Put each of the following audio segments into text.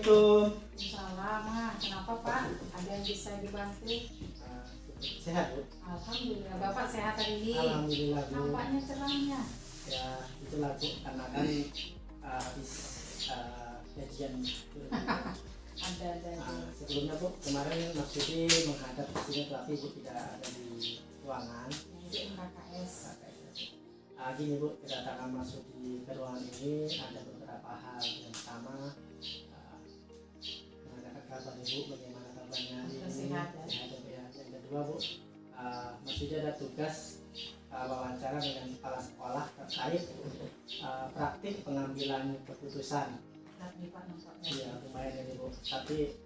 Assalamualaikum. Salam, kenapa Pak? Ada yang bisa dibantu? Sehat Bu? Alhamdulillah, Bapak sehat hari ini? Alhamdulillah Bu. Nampaknya cerahnya. Ya itulah Bu, karena kan habis gajian. Ada. Sebelumnya Bu, kemarin Mas Yudi menghadap ke sini tapi Bu tidak ada di ruangan. Di MKKS. Gini Bu, kedatangan Mas Yudi ke ruangan ini ada beberapa hal. Yang pertama, menanyakan kabar Ibu, bagaimana kabarnya hari ini? Sehat ya. Sehat ya. Yang kedua Bu, Mas Yudi ada tugas wawancara dengan kepala sekolah terkait praktik pengambilan keputusan. Nih Pak, nampaknya. Iya, lumayan ini Bu. Tapi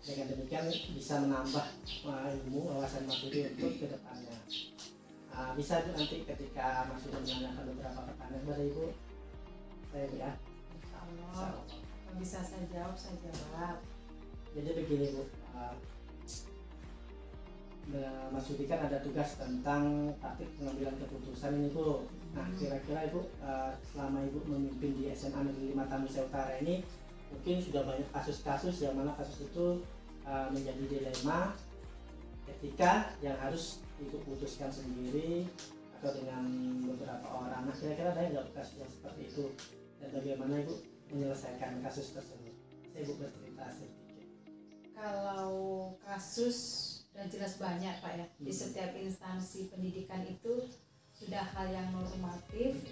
dengan demikian bisa menambah ilmu wawasan Mas Yudi untuk kedepannya. Bisa nanti ketika Mas Yudi menanyakan beberapa pertanyaan kepada Ibu, saya Bu ya. Insya Allah. Kalau bisa saya jawab, saya jawab. Jadi begini Bu, Mas Yudi kan ada tugas tentang praktik pengambilan keputusan ini Bu. Nah kira-kira Ibu selama Ibu memimpin di SMA Negeri 5 Tamisah Utara ini mungkin sudah banyak kasus-kasus yang mana kasus itu menjadi dilema ketika yang harus Ibu putuskan sendiri atau dengan beberapa orang. Nah kira-kira ada nggak kasus yang seperti itu dan bagaimana Ibu menyelesaikan kasus tersebut? Saya Ibu bercerita sedikit. Kalau kasus dan jelas banyak Pak ya, di setiap instansi pendidikan itu sudah hal yang normatif,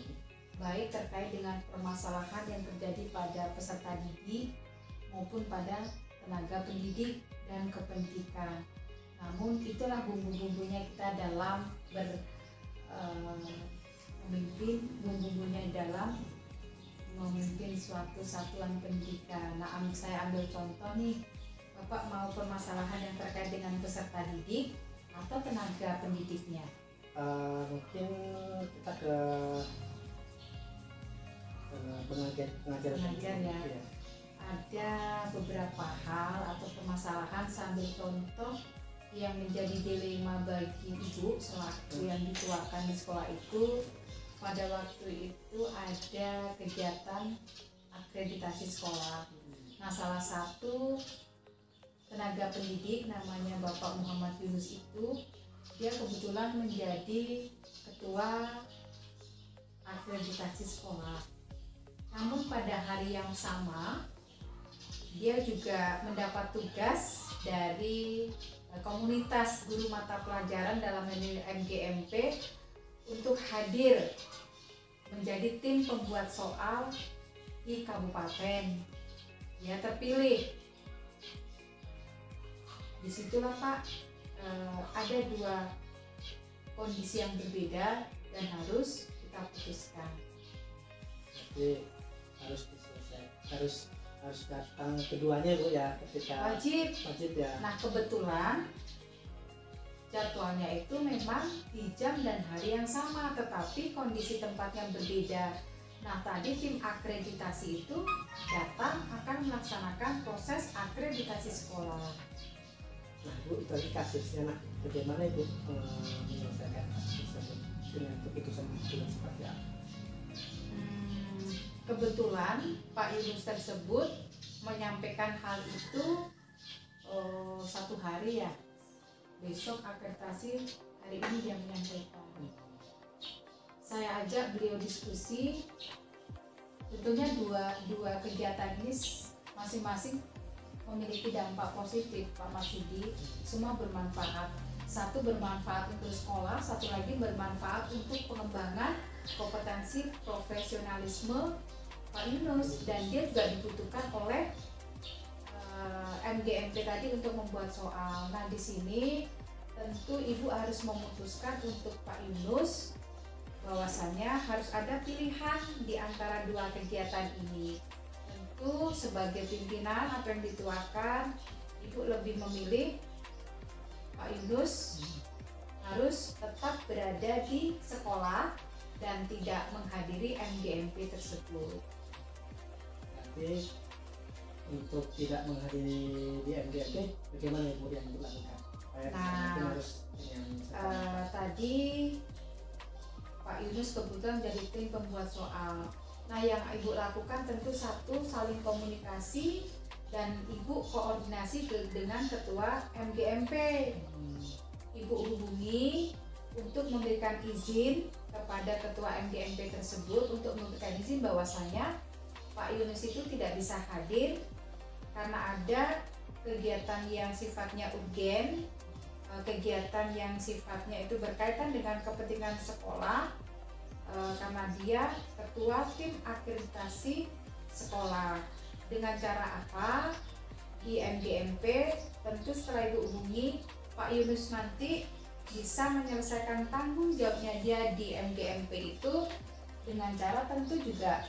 baik terkait dengan permasalahan yang terjadi pada peserta didik maupun pada tenaga pendidik dan kependidikan. Namun itulah bumbu-bumbunya kita dalam memimpin, bumbu-bumbunya dalam memimpin suatu satuan pendidikan. Nah, saya ambil contoh nih, Bapak mau permasalahan yang terkait dengan peserta didik atau tenaga pendidiknya? Mungkin kita ke pengajar ya. Ada beberapa hal atau permasalahan sambil contoh yang menjadi dilema bagi ibu selaku yang dituakan di sekolah itu. Pada waktu itu ada kegiatan akreditasi sekolah. Nah, salah satu tenaga pendidik namanya Bapak Muhammad Yunus itu, dia kebetulan menjadi ketua akreditasi sekolah. Namun pada hari yang sama dia juga mendapat tugas dari komunitas guru mata pelajaran dalam MGMP untuk hadir menjadi tim pembuat soal di kabupaten. Dia terpilih. Disitulah Pak, ada dua kondisi yang berbeda dan harus kita putuskan. Jadi harus datang keduanya Bu ya, ketika Wajib ya. Nah kebetulan jadwalnya itu memang di jam dan hari yang sama, tetapi kondisi tempatnya berbeda. Nah tadi tim akreditasi itu datang akan melaksanakan proses akreditasi sekolah. Nah Bu, itu tadi kasusnya. Nah bagaimana Ibu menyelesaikan kasus tersebut dengan keputusan seperti apa? Kebetulan Pak Yunus tersebut menyampaikan hal itu satu hari ya, besok akreditasi, hari ini dia menyampaikan. Saya ajak beliau diskusi. Tentunya dua kegiatan ini masing-masing memiliki dampak positif Pak Mas Yudi. Semua bermanfaat. Satu bermanfaat untuk sekolah, satu lagi bermanfaat untuk pengembangan kompetensi profesionalisme Pak Yunus, dan dia juga dibutuhkan oleh MGMP tadi untuk membuat soal. Nah di sini tentu Ibu harus memutuskan untuk Pak Yunus bahwasannya harus ada pilihan di antara dua kegiatan ini. Tentu sebagai pimpinan apa yang dituakan, Ibu lebih memilih Pak Yunus harus tetap berada di sekolah dan tidak menghadiri MGMP tersebut. Berarti untuk tidak menghadiri di MGMP, bagaimana Ibu yang dilakukan? Tadi Pak Yunus kebetulan jadi tim pembuat soal. Nah, yang Ibu lakukan tentu satu, saling komunikasi, dan Ibu koordinasi dengan Ketua MGMP. Ibu hubungi untuk memberikan izin kepada Ketua MGMP tersebut untuk memberikan izin bahwasanya Pak Yunus itu tidak bisa hadir karena ada kegiatan yang sifatnya urgen, kegiatan yang sifatnya itu berkaitan dengan kepentingan sekolah, karena dia ketua tim akreditasi sekolah. Dengan cara apa? Di MGMP tentu setelah Ibu hubungi, Pak Yunus nanti bisa menyelesaikan tanggung jawabnya dia di MGMP itu dengan cara tentu juga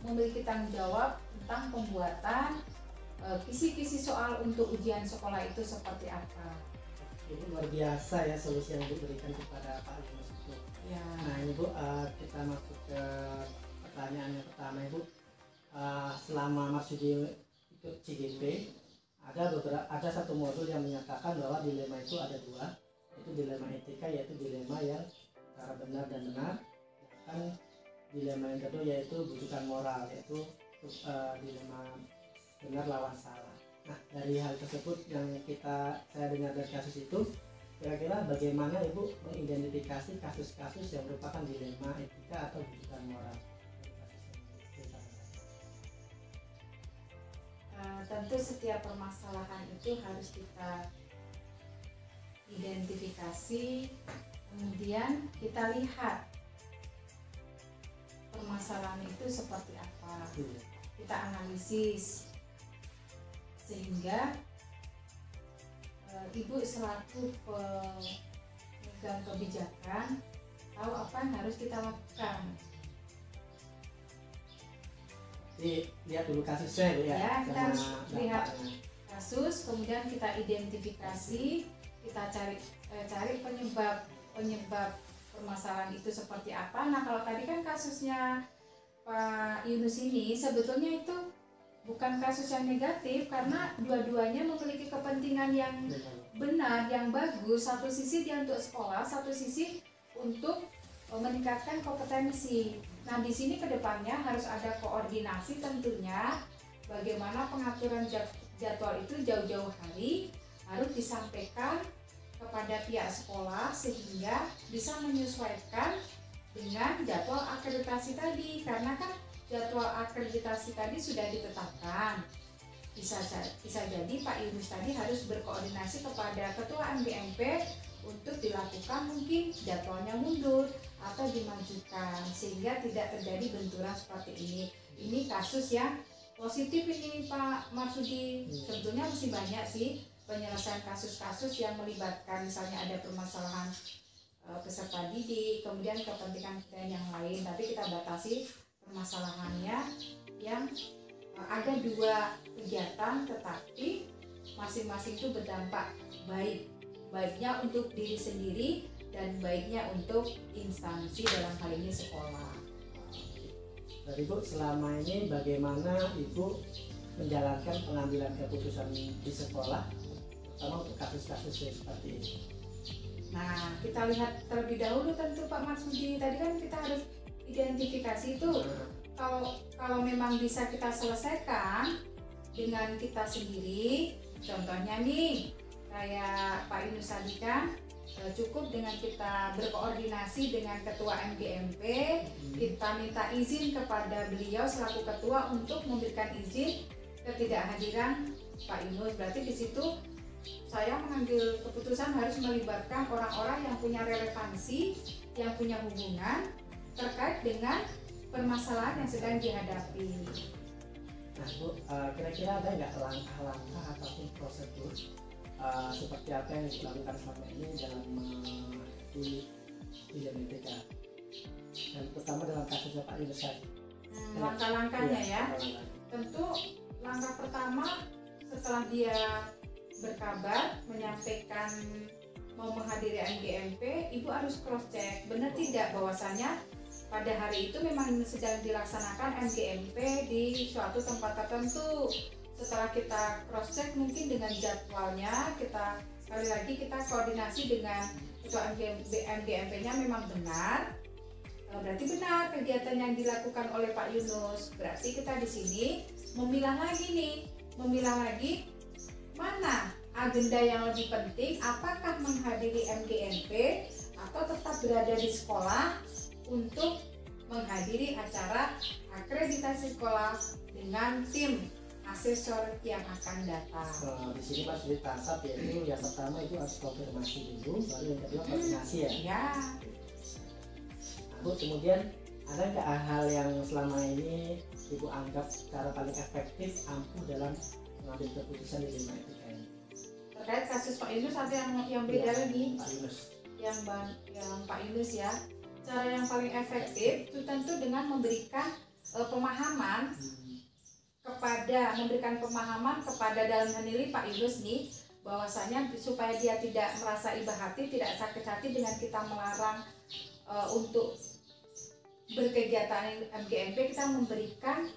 memiliki tanggung jawab tentang pembuatan kisi-kisi soal untuk ujian sekolah itu seperti apa. Itu luar biasa ya solusi yang diberikan kepada Pak Yunus itu. Ya. Nah ini Bu, kita masuk ke pertanyaan yang pertama Ibu. Selama Mas Yudi ikut CGP, ada satu modul yang menyatakan bahwa dilema itu ada dua, yaitu dilema etika, yaitu dilema yang antara benar dan benar, dan dilema yang kedua yaitu bujukan moral, yaitu dilema benar lawan salah. Nah dari hal tersebut yang saya dengar dari kasus itu, kira-kira bagaimana Ibu mengidentifikasi kasus-kasus yang merupakan dilema etika atau bujukan moral? Tentu setiap permasalahan itu harus kita identifikasi, kemudian kita lihat permasalahan itu seperti apa, kita analisis sehingga Ibu selaku pemegang kebijakan tahu apa yang harus kita lakukan. Jadi lihat dulu kasusnya Bu ya. Ya, kita harus lihat dampaknya. kasus, kemudian kita identifikasi, kita cari penyebab permasalahan itu seperti apa. Nah, kalau tadi kan kasusnya Pak Yunus ini sebetulnya itu bukan kasus yang negatif karena dua-duanya memiliki kepentingan yang benar, yang bagus. Satu sisi dia untuk sekolah, satu sisi untuk meningkatkan kompetensi. Nah, di sini kedepannya harus ada koordinasi tentunya, bagaimana pengaturan jadwal itu jauh-jauh hari harus disampaikan kepada pihak sekolah sehingga bisa menyesuaikan dengan jadwal akreditasi tadi, karena kan jadwal akreditasi tadi sudah ditetapkan. Bisa jadi Pak Yunus tadi harus berkoordinasi kepada Ketua MGMP untuk dilakukan mungkin jadwalnya mundur atau dimajukan sehingga tidak terjadi benturan seperti ini. Ini kasus yang positif ini Pak Marsudi. Tentunya masih banyak sih penyelesaian kasus-kasus yang melibatkan misalnya ada permasalahan peserta didik, kemudian kepentingan yang lain, tapi kita batasi permasalahannya yang ada dua kegiatan tetapi masing-masing itu berdampak baiknya untuk diri sendiri dan baiknya untuk instansi, dalam hal ini sekolah. Jadi Bu, selama ini bagaimana Ibu menjalankan pengambilan keputusan di sekolah, terutama untuk kasus-kasus seperti ini? Nah, kita lihat terlebih dahulu tentu Pak Marsudi, tadi kan kita harus identifikasi itu. Kalau memang bisa kita selesaikan dengan kita sendiri, contohnya nih kayak Pak Yunus tadi kan, cukup dengan kita berkoordinasi dengan Ketua MGMP, kita minta izin kepada beliau selaku ketua untuk memberikan izin ketidakhadiran Pak Yunus. Berarti di situ saya mengambil keputusan harus melibatkan orang-orang yang punya relevansi, yang punya hubungan terkait dengan permasalahan yang sedang dihadapi. Nah Bu, kira-kira ada nggak langkah-langkah ataupun prosedur seperti apa yang dilakukan selama ini dalam menghadapi dilema? Dan pertama dalam kasusnya Pak Yunus tadi. Langkah-langkahnya ya. Tentu langkah pertama setelah dia berkabar menyampaikan mau menghadiri MGMP, Ibu harus cross check benar tidak bahwasanya pada hari itu memang sedang dilaksanakan MGMP di suatu tempat tertentu. Setelah kita cross check mungkin dengan jadwalnya, kita sekali lagi kita koordinasi dengan ketua MGMP-nya memang benar, berarti benar kegiatan yang dilakukan oleh Pak Yunus. Berarti kita di sini memilah lagi mana agenda yang lebih penting, apakah menghadiri MGMP atau tetap berada di sekolah untuk menghadiri acara akreditasi sekolah dengan tim asesor yang akan datang. Di sini Mas ditangkap yaitu yang pertama itu harus konfirmasi dulu, baru yang kedua koordinasi ya. Ya. Nah, Bu, kemudian ada nggak hal yang selama ini Ibu anggap cara paling efektif ampuh dalam mengambil keputusan di lima etika ini? Terkait kasus Pak Yunus ada yang beda lagi. Pak Yunus. Yang Pak Yunus ya. Cara yang paling efektif itu tentu dengan memberikan pemahaman kepada dalam hal ini Pak Yunus nih, bahwasanya supaya dia tidak merasa iba hati, tidak sakit hati dengan kita melarang untuk berkegiatan MGMP, kita memberikan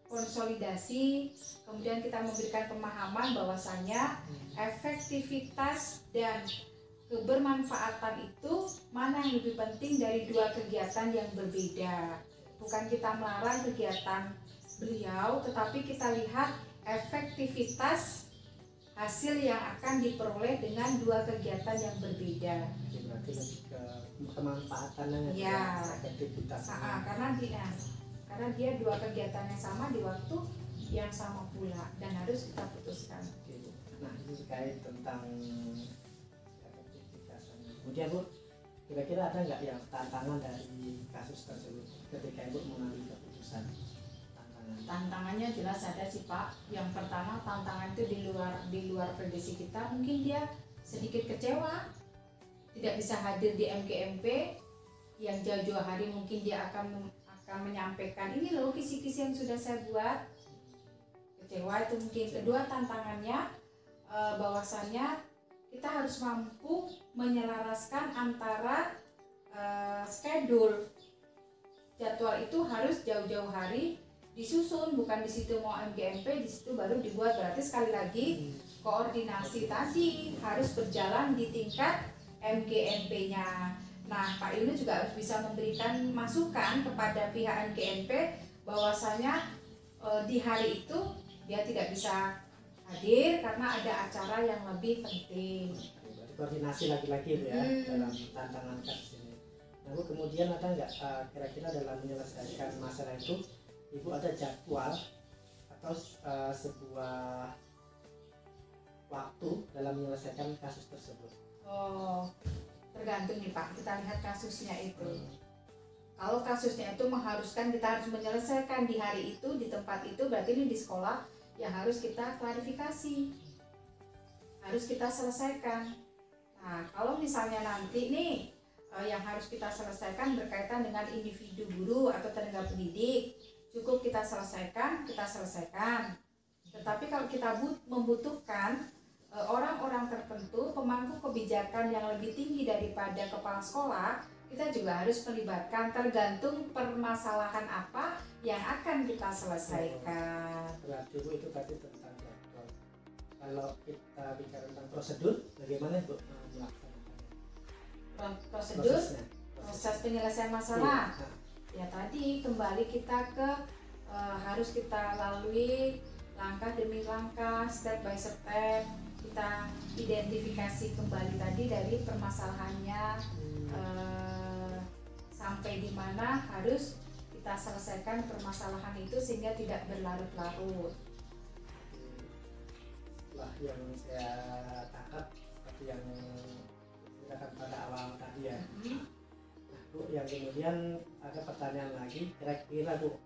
konsolidasi, kemudian kita memberikan pemahaman bahwasanya efektivitas dan kebermanfaatan itu mana yang lebih penting dari dua kegiatan yang berbeda. Bukan kita melarang kegiatan beliau, tetapi kita lihat efektivitas hasil yang akan diperoleh dengan dua kegiatan yang berbeda. Berarti lebih ke kemanfaatannya ya, efektivitas. Karena dia dua kegiatan yang sama di waktu yang sama pula dan harus kita putuskan. Nah, itu terkait tentang efektivitasnya. Kemudian Bu, kira-kira ada nggak yang tantangan dari kasus tersebut ketika Ibu mengambil keputusan? Tantangannya jelas ada sih Pak. Yang pertama, tantangan itu di luar prediksi kita. Mungkin dia sedikit kecewa tidak bisa hadir di MGMP yang jauh-jauh hari. Mungkin dia akan menyampaikan, ini loh kisi-kisi yang sudah saya buat. Kecewa itu mungkin. Kedua tantangannya bahwasannya kita harus mampu menyelaraskan antara schedule. Jadwal itu harus jauh-jauh hari disusun, bukan di situ mau MGMP, di situ baru dibuat. Berarti sekali lagi koordinasi tadi harus berjalan di tingkat MGMP-nya. Nah, Pak Yunus juga harus bisa memberikan masukan kepada pihak MGMP bahwasanya di hari itu dia tidak bisa hadir karena ada acara yang lebih penting. Berarti koordinasi lagi-lagi itu ya dalam tantangan kasus ini. Lalu kemudian ada nggak kira-kira dalam menyelesaikan masalah itu Ibu ada jadwal atau sebuah waktu dalam menyelesaikan kasus tersebut? Oh, tergantung nih Pak, kita lihat kasusnya itu. Kalau kasusnya itu mengharuskan kita harus menyelesaikan di hari itu, di tempat itu, berarti ini di sekolah yang harus kita klarifikasi, harus kita selesaikan. Nah, kalau misalnya nanti nih yang harus kita selesaikan berkaitan dengan individu guru atau tenaga pendidik, cukup kita selesaikan. Tetapi kalau kita membutuhkan orang-orang tertentu, pemangku kebijakan yang lebih tinggi daripada kepala sekolah, kita juga harus melibatkan, tergantung permasalahan apa yang akan kita selesaikan. Berarti Bu itu tadi tentang jadwal. Kalau kita bicara tentang prosedur, bagaimana Bu melaksanakannya? Proses penyelesaian masalah. Ya tadi kembali kita ke harus kita lalui langkah demi langkah, step by step. Kita identifikasi kembali tadi dari permasalahannya sampai di mana harus kita selesaikan permasalahan itu sehingga tidak berlarut-larut. Lah yang saya tangkap seperti yang dikatakan pada awal tadi ya. Nah, Bu, yang kemudian ada pertanyaan lagi, kira-kira Bu,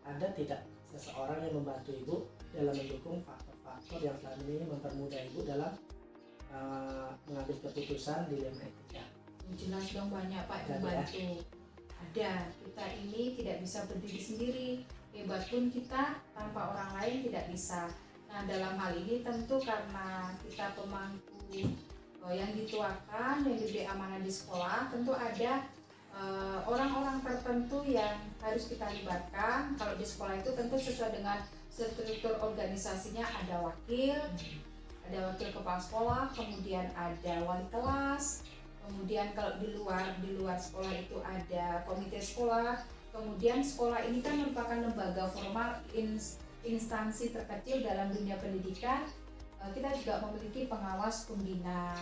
ada tidak seseorang yang membantu Ibu dalam mendukung faktor yang selama ini mempermudah Ibu dalam mengambil keputusan di lima etika? Jelas dong, banyak Pak yang membantu. Ada, kita ini tidak bisa berdiri sendiri, hebat pun kita tanpa orang lain tidak bisa. Nah, dalam hal ini tentu karena kita pemangku yang dituakan, yang diberi amanah di sekolah, tentu ada orang-orang tertentu yang harus kita libatkan. Kalau di sekolah itu tentu sesuai dengan struktur organisasinya, ada wakil kepala sekolah, kemudian ada wali kelas, Kemudian kalau di luar sekolah itu ada komite sekolah. Kemudian sekolah ini kan merupakan lembaga formal, instansi terkecil dalam dunia pendidikan. Kita juga memiliki pengawas pembina.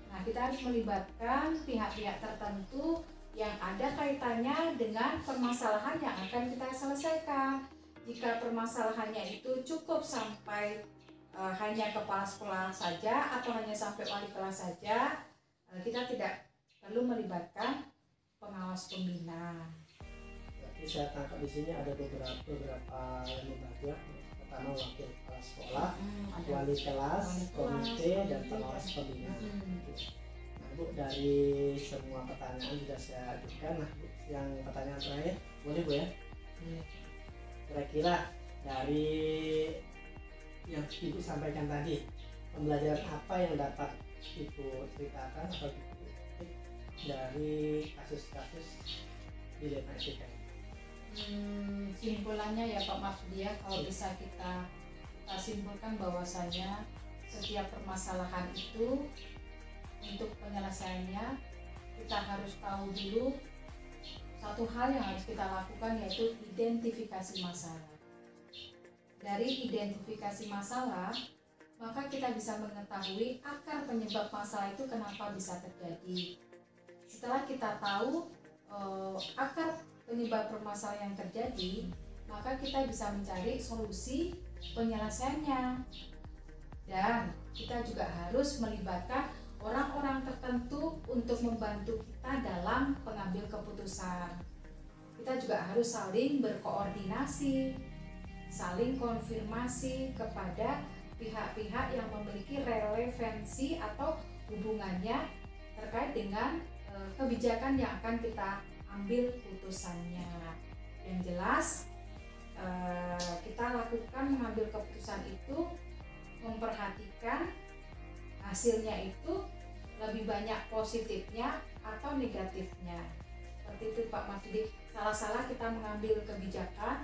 Nah, kita harus melibatkan pihak-pihak tertentu yang ada kaitannya dengan permasalahan yang akan kita selesaikan. Jika permasalahannya itu cukup sampai hanya kepala sekolah saja atau hanya sampai wali kelas saja, kita tidak perlu melibatkan pengawas pembina. Berarti saya tangkap di sini ada beberapa lembaga. Pertama wakil kepala sekolah, wali kelas, komite, dan pengawas pembina. Nah, Bu, dari semua pertanyaan sudah saya ajukan. Nah, Bu, yang pertanyaan terakhir, boleh Bu ya? Kira-kira dari yang Ibu sampaikan tadi, pembelajaran apa yang dapat Ibu ceritakan atau Ibu petik dari kasus-kasus dilema etika? Simpulannya ya Pak Marsudi ya, kalau bisa kita simpulkan bahwasanya setiap permasalahan itu untuk penyelesaiannya kita harus tahu dulu satu hal yang harus kita lakukan, yaitu identifikasi masalah. Dari identifikasi masalah, maka kita bisa mengetahui akar penyebab masalah itu kenapa bisa terjadi. Setelah kita tahu akar penyebab permasalahan yang terjadi, maka kita bisa mencari solusi penyelesaiannya. Dan kita juga harus melibatkan orang-orang tertentu untuk membantu kita dalam pengambil keputusan. Kita juga harus saling berkoordinasi, saling konfirmasi kepada pihak-pihak yang memiliki relevansi atau hubungannya terkait dengan kebijakan yang akan kita ambil putusannya. Yang jelas kita lakukan mengambil keputusan itu memperhatikan hasilnya itu lebih banyak positifnya atau negatifnya. Seperti itu Pak Marsudi, salah-salah kita mengambil kebijakan,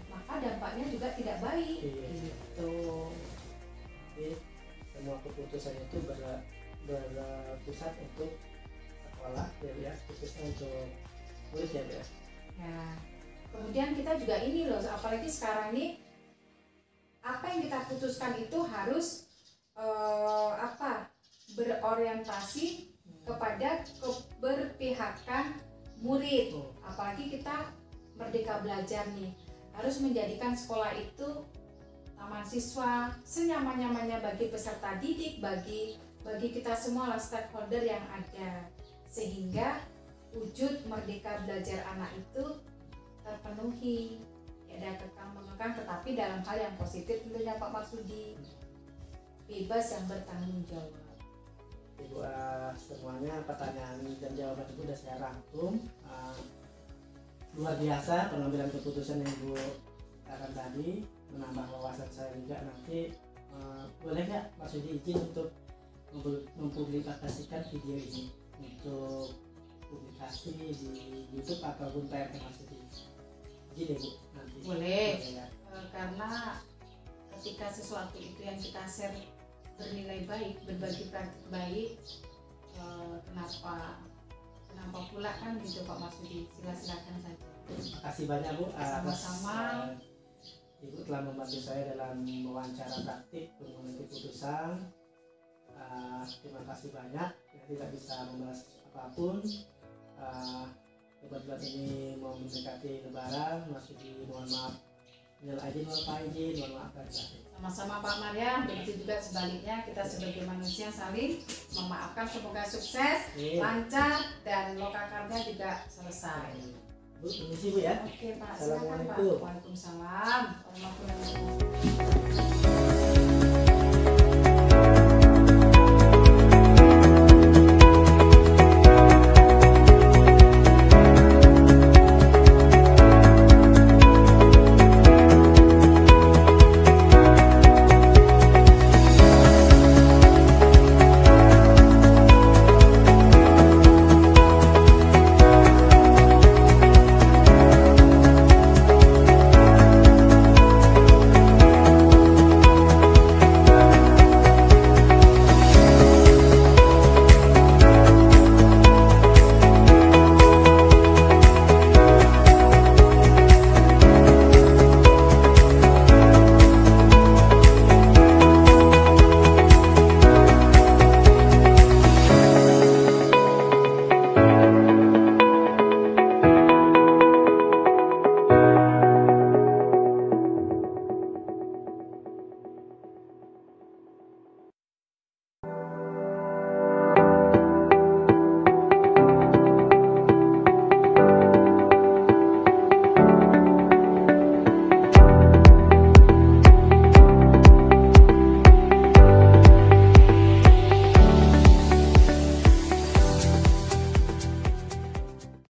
maka dampaknya juga tidak baik. Itu semua keputusan itu berpusat untuk sekolah ya, khususnya untuk murid ya. Nah, kemudian kita juga ini loh, apalagi sekarang ini apa yang kita putuskan itu harus berorientasi kepada keberpihakan murid. Apalagi kita Merdeka Belajar nih, harus menjadikan sekolah itu taman siswa, senyaman-nyamannya bagi peserta didik, bagi kita semua lah stakeholder yang ada, sehingga wujud Merdeka Belajar anak itu terpenuhi. Ada kekang mengekang, tetapi dalam hal yang positif tentunya Pak Marsudi, bebas yang bertanggung jawab. Ibu, semuanya pertanyaan dan jawaban Ibu sudah saya rangkum. Luar biasa pengambilan keputusan yang Ibu katakan tadi, menambah wawasan saya juga. Nanti boleh nggak Marsudi izin untuk mempublikasikan video ini untuk publikasi di YouTube ataupun PRT Marsudi? Izin ya Bu nanti? Boleh ya. Karena ketika sesuatu itu yang kita share bernilai baik, berbagi praktik baik, kenapa pula kan gitu Pak Marsudi, silakan saja. Terima kasih banyak Bu atas Ibu telah membantu saya dalam wawancara praktik mengenai keputusan. Terima kasih banyak. Ya, tidak bisa membahas apapun. Kebetulan ini mau mendekati Lebaran, Marsudi mohon maaf. Minal aidin wal faizin, mohon maaf lahir batin. Sama-sama Pak Maria, begitu juga sebaliknya kita sebagai manusia saling memaafkan. Semoga sukses, lancar, dan lokakarnya juga selesai. Bu, permisi Bu ya. Oke Pak, silakan Pak. Assalamualaikum. Waalaikumsalam warahmatullahi wabarakatuh.